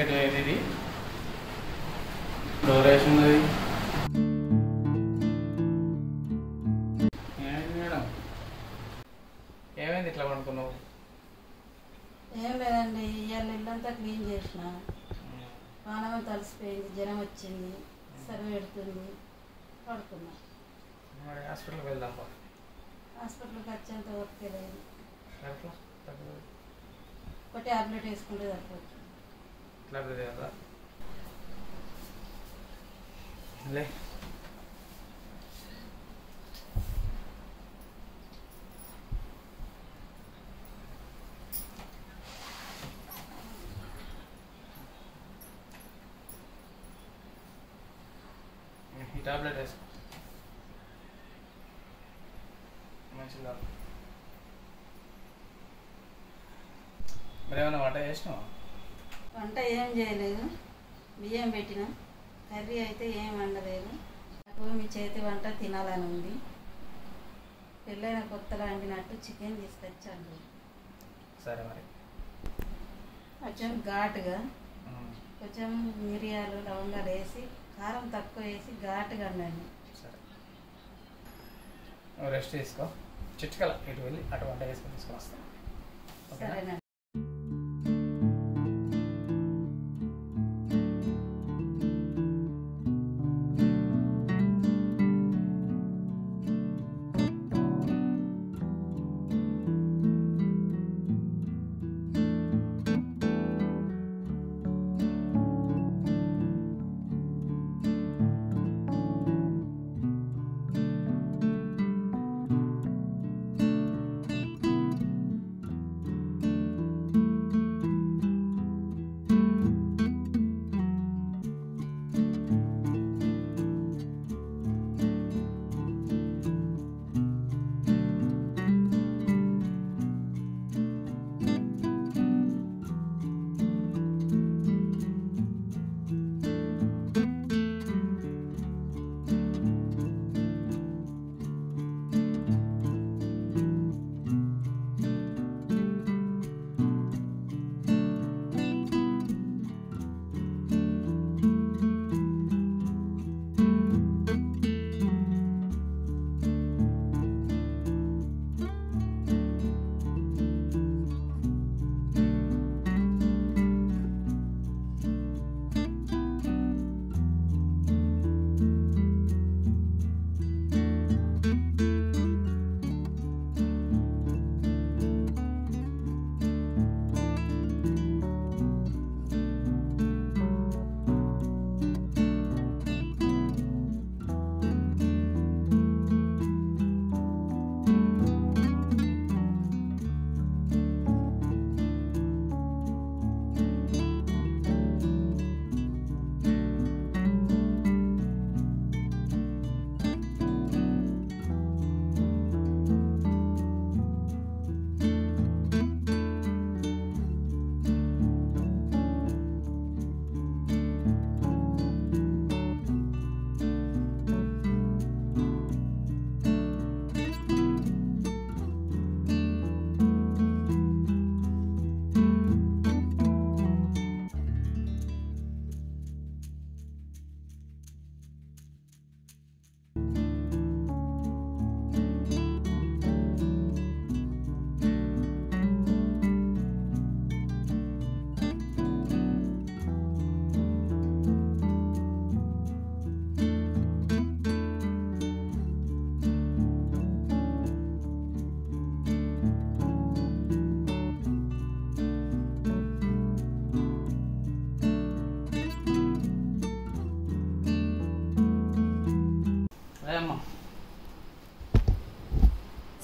ఇది డోరేషన్ మేడం ఏమైంది ఇట్లా పడుకున్నావు? ఏం లేదండి, ఇవాళ ఇల్లంతా క్లీన్ చేసిన, పానం తలిసిపోయింది, జ్వరం వచ్చింది, సర్వ పెడుతుంది, పడుకున్నా. మరి హాస్పిటల్కి వెళ్దాం. హాస్పిటల్కి వచ్చేంత ఓపిక లేదు. ఒక ట్యాబ్లెట్ వేసుకుంటే సరిపోతుంది. కదా లే ఈ టాబ్లెట్ వేసుకో, మంచిగా. మరి ఏమైనా వంట చేసినావా? వంట ఏం చేయలేదు, బియ్యం పెట్టిన, కర్రీ అయితే ఏం వండలేదు. నాకు మీ చేతి వంట తినాలని ఉంది. పెళ్ళైన కొత్తగా వండినట్టు చికెన్ తీసుకొచ్చాను. సరే, మరి కొంచెం ఘాటుగా, కొంచెం మిరియాలు లవంగాలు వేసి, కారం తక్కువ వేసి ఘాటుగా వండండి. సరే, నువ్వు రెస్ట్ తీసుకో. చిట్కల ఇటు వెళ్ళి అటు వంట వేసుకొని తీసుకొని వస్తాను. సరేనా?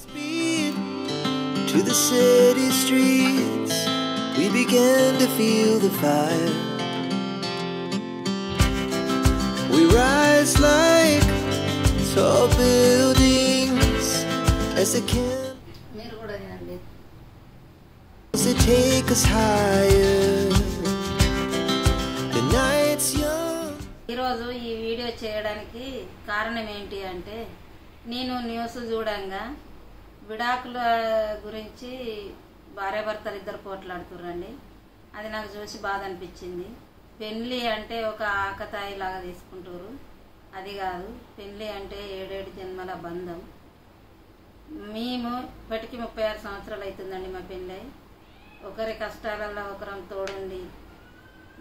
Speed to the city streets, we began to feel the fire. We rise like tall buildings as the candles that take us higher. The night's young. ఈరోజు ఈ వీడియో చేయడానికి కారణం ఏంటి అంటే, నేను న్యూస్ చూడంగా విడాకుల గురించి భార్యాభర్తలు ఇద్దరు పోట్లాడుతుర్రండి. అది నాకు చూసి బాధ అనిపించింది. పెళ్ళి అంటే ఒక ఆకతాయి లాగా తీసుకుంటారు, అది కాదు. పెళ్ళి అంటే 7 జన్మల బంధం. మేము ఇప్పటికీ 36 సంవత్సరాలు అవుతుందండి మా పెళ్ళి. ఒకరి కష్టాలలో ఒకరం తోడుండి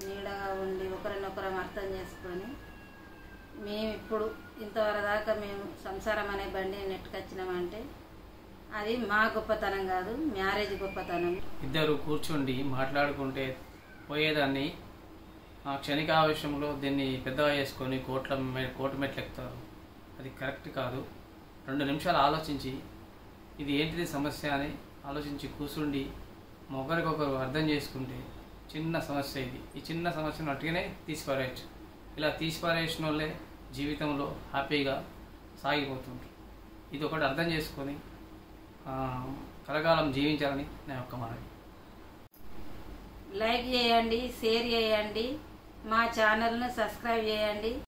నీడగా ఉండి ఒకరినొకరం అర్థం చేసుకొని మేము ఇప్పుడు ఇంతవరకు దాకా మేము సంసారం అనే బండిని నెట్టుకొచ్చినామంటే అది మా గొప్పతనం కాదు, మ్యారేజ్ గొప్పతనం. ఇద్దరు కూర్చుండి మాట్లాడుకుంటే పోయేదాన్ని ఆ క్షణికావేశంలో దీన్ని పెద్దగా చేసుకొని కోర్టు మెట్లు ఎక్కుతారు. అది కరెక్ట్ కాదు. 2 నిమిషాలు ఆలోచించి ఇది ఏంటిది సమస్య అని ఆలోచించి కూర్చుండి ఒకరికొకరు అర్థం చేసుకుంటే చిన్న సమస్య ఇది. ఈ చిన్న సమస్యను అట్టుగానే తీసిపారేయచ్చు. ఇలా తీసిపారేసిన వాళ్ళే జీవితంలో హ్యాపీగా సాగిపోతుంటారు. ఇది ఒకటి అర్థం చేసుకొని కలకాలం జీవించాలని నా యొక్క మనవి. లైక్ చేయండి, షేర్ చేయండి, మా ఛానల్ను సబ్స్క్రైబ్ చేయండి.